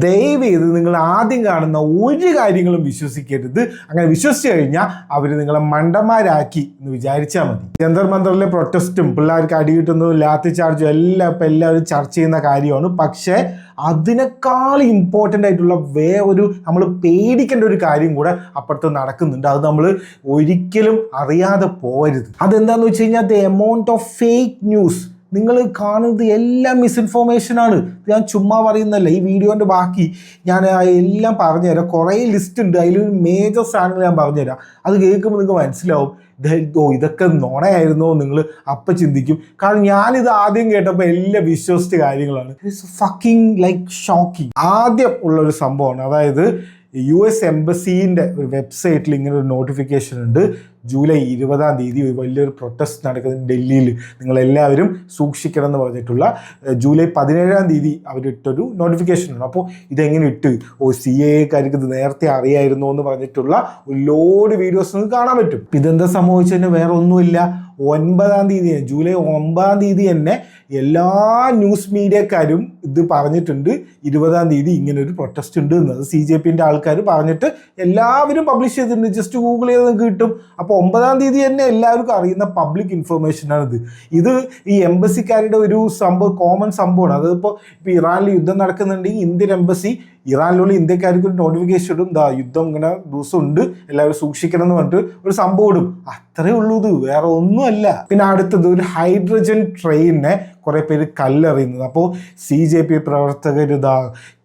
ദയവ് ചെയ്ത് നിങ്ങൾ ആദ്യം കാണുന്ന ഒരു കാര്യങ്ങളും വിശ്വസിക്കരുത്. അങ്ങനെ വിശ്വസിച്ച് കഴിഞ്ഞാൽ അവർ നിങ്ങളെ മണ്ടന്മാരാക്കി എന്ന് വിചാരിച്ചാൽ മതി. ജന്തർ മന്ദറിലെ പ്രൊട്ടസ്റ്റും പിള്ളേർക്ക് അടി കിട്ടുന്നതും ലാത്തി ചാർജും എല്ലാം ഇപ്പം എല്ലാവരും ചർച്ച ചെയ്യുന്ന കാര്യമാണ്. പക്ഷേ അതിനേക്കാൾ ഇമ്പോർട്ടൻ്റ് ആയിട്ടുള്ള വേറൊരു നമ്മൾ പേടിക്കേണ്ട ഒരു കാര്യം കൂടെ അപ്പുറത്ത് നടക്കുന്നുണ്ട്. അത് നമ്മൾ ഒരിക്കലും അറിയാതെ പോകരുത്. അതെന്താണെന്ന് വെച്ച് കഴിഞ്ഞാൽ the amount of fake news. നിങ്ങൾ കാണുന്നത് എല്ലാം മിസ്ഇൻഫോർമേഷനാണ്. ഞാൻ ചുമ്മാ പറയുന്നല്ല. ഈ വീഡിയോൻ്റെ ബാക്കി ഞാൻ എല്ലാം പറഞ്ഞുതരാം. കുറേ ലിസ്റ്റ് ഉണ്ട്. അതിലൊരു മേജർ സാധനങ്ങൾ ഞാൻ പറഞ്ഞുതരാം. അത് കേൾക്കുമ്പോൾ നിങ്ങൾക്ക് മനസ്സിലാവും ഇതൊക്കെ നുണയായിരുന്നോ നിങ്ങൾ അപ്പം ചിന്തിക്കും. കാരണം ഞാനിത് ആദ്യം കേട്ടപ്പോൾ എല്ലാം വിശ്വസിച്ച കാര്യങ്ങളാണ്. It's fucking like shocking. ആദ്യം ഉള്ളൊരു സംഭവമാണ്. അതായത് US എംബസീൻ്റെ ഒരു വെബ്സൈറ്റിൽ ഇങ്ങനെ ഒരു നോട്ടിഫിക്കേഷൻ ഉണ്ട്. ജൂലൈ 20-ാം തീയതി ഒരു വലിയൊരു പ്രൊട്ടസ്റ്റ് നടക്കുന്നത് ഡൽഹിയിൽ, നിങ്ങളെല്ലാവരും സൂക്ഷിക്കണം എന്ന് പറഞ്ഞിട്ടുള്ള ജൂലൈ 17-ാം തീയതി അവരിട്ടൊരു നോട്ടിഫിക്കേഷനാണ്. അപ്പോൾ ഇതെങ്ങനെ ഇട്ട് CAAക്കാർക്ക് ഇത് നേരത്തെ അറിയായിരുന്നോ എന്ന് പറഞ്ഞിട്ടുള്ള ഒരു ലോഡ് വീഡിയോസ് നിങ്ങൾക്ക് കാണാൻ പറ്റും. ഇതെന്താ സംഭവിച്ചതിന് വേറെ ഒന്നുമില്ല. 9-ാം തീയതി ജൂലൈ 9-ാം തീയതി തന്നെ എല്ലാ ന്യൂസ് മീഡിയക്കാരും ഇത് പറഞ്ഞിട്ടുണ്ട് 20-ാം തീയതി ഇങ്ങനൊരു പ്രൊട്ടസ്റ്റ് ഉണ്ട് എന്നത്. CJPൻ്റെ ആൾക്കാർ പറഞ്ഞിട്ട് എല്ലാവരും പബ്ലിഷ് ചെയ്തിട്ടുണ്ട്. ജസ്റ്റ് ഗൂഗിൾ ചെയ്ത് നിങ്ങൾക്ക് കിട്ടും. അപ്പോൾ 9-ാം തീയതി തന്നെ എല്ലാവർക്കും അറിയുന്ന പബ്ലിക് ഇൻഫർമേഷനാണിത്. ഇത് ഈ എംബസിക്കാരുടെ ഒരു സംഭവം, കോമൺ സംഭവമാണ്. അതിപ്പോൾ ഇപ്പോൾ ഇറാനിൽ യുദ്ധം നടക്കുന്നുണ്ടെങ്കിൽ ഇന്ത്യൻ എംബസി ഇറാനിലുള്ള ഇന്ത്യക്കാർക്ക് ഒരു നോട്ടിഫിക്കേഷൻ ഇടും, യുദ്ധം ഇങ്ങനെ ദിവസം ഉണ്ട്, എല്ലാവരും സൂക്ഷിക്കണം എന്ന് പറഞ്ഞിട്ട് ഒരു സംഭവം ഇടും. അത്രേ ഉള്ളൂ. ഇത് വേറെ ഒന്നുമല്ല. പിന്നെ അടുത്തത് ഒരു ഹൈഡ്രജൻ ട്രെയിനിനെ കുറേ പേര് കല്ലെറിയുന്നത്. അപ്പോൾ CJP പ്രവർത്തകർ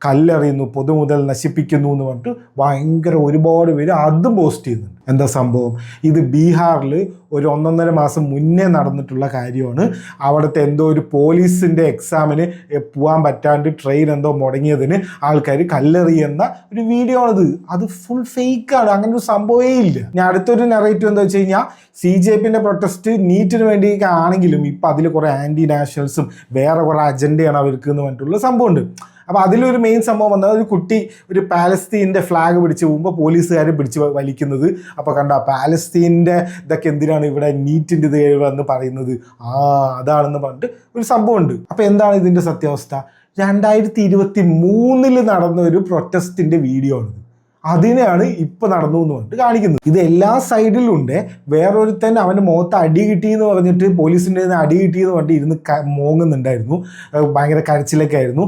കല്ലെറിയുന്നു, പൊതുമുതൽ നശിപ്പിക്കുന്നു എന്ന് പറഞ്ഞിട്ട് ഭയങ്കര ഒരുപാട് പേര് അതും പോസ്റ്റ് ചെയ്യുന്നുണ്ട്. എന്താ സംഭവം? ഇത് ബീഹാറിൽ ഒരു 1.5 മാസം മുന്നേ നടന്നിട്ടുള്ള കാര്യമാണ്. അവിടുത്തെ എന്തോ ഒരു പോലീസിൻ്റെ എക്സാമിന് പോകാൻ പറ്റാണ്ട് ട്രെയിൻ എന്തോ മുടങ്ങിയതിന് ആൾക്കാർ കല്ലെറിയുന്ന ഒരു വീഡിയോ ആണിത്. അത് ഫുൾ ഫേക്കാണ്. അങ്ങനെ ഒരു സംഭവമേ ഇല്ല. ഞാൻ അടുത്തൊരു നെറേറ്റീവ് എന്താ വെച്ച് കഴിഞ്ഞാൽ CJPൻ്റെ പ്രൊട്ടസ്റ്റ് നീറ്റിന് വേണ്ടി ആണെങ്കിലും ഇപ്പം അതിൽ കുറേ ആൻറ്റി നാഷണൽസും വേറെ കുറേ അജണ്ടയാണ് അവർക്ക് എന്ന് പറഞ്ഞിട്ടുള്ള സംഭവമുണ്ട്. അപ്പോൾ അതിലൊരു മെയിൻ സംഭവം വന്നാൽ ഒരു കുട്ടി ഒരു പാലസ്തീൻ്റെ ഫ്ലാഗ് പിടിച്ച് പോകുമ്പോൾ പോലീസുകാർ പിടിച്ച് വലിക്കുന്നത്. അപ്പോൾ കണ്ട പാലസ്തീൻ്റെ ഇതൊക്കെ എന്തിനാണ് ഇവിടെ നീറ്റിൻ്റെ ഇത് എന്ന് പറയുന്നത്, അതാണെന്ന് പറഞ്ഞിട്ട് ഒരു സംഭവമുണ്ട്. അപ്പോൾ എന്താണ് ഇതിൻ്റെ സത്യാവസ്ഥ? 2023 നടന്ന ഒരു പ്രൊട്ടസ്റ്റിൻ്റെ വീഡിയോ ആണ്. അതിനെയാണ് ഇപ്പം നടന്നു എന്ന് പറഞ്ഞിട്ട് കാണിക്കുന്നത്. ഇത് എല്ലാ സൈഡിലും ഉണ്ട്. വേറൊരുത്തൻ അവൻ്റെ മുഖത്ത് അടി കിട്ടിയെന്ന് പറഞ്ഞിട്ട് പോലീസിൻ്റെ അടി കിട്ടിയെന്ന് പറഞ്ഞിട്ട് ഇരുന്ന് മോങ്ങുന്നുണ്ടായിരുന്നു. ഭയങ്കര കരച്ചിലൊക്കെ ആയിരുന്നു.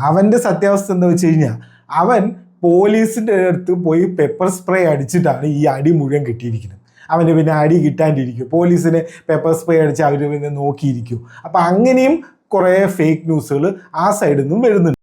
അവൻ്റെ സത്യാവസ്ഥ എന്താ വെച്ച് കഴിഞ്ഞാൽ അവൻ പോലീസിൻ്റെ അടുത്ത് പോയി പെപ്പർ സ്പ്രേ അടിച്ചിട്ടാണ് ഈ അടി മുഴുവൻ കിട്ടിയിരിക്കുന്നത്. അവന് പിന്നെ അടി കിട്ടാണ്ടിരിക്കും. പോലീസിനെ പെപ്പർ സ്പ്രേ അടിച്ച് അവർ പിന്നെ നോക്കിയിരിക്കും. അപ്പം അങ്ങനെയും കുറേ ഫേക്ക് ന്യൂസുകൾ ആ സൈഡിൽ നിന്നും വരുന്നുണ്ട്.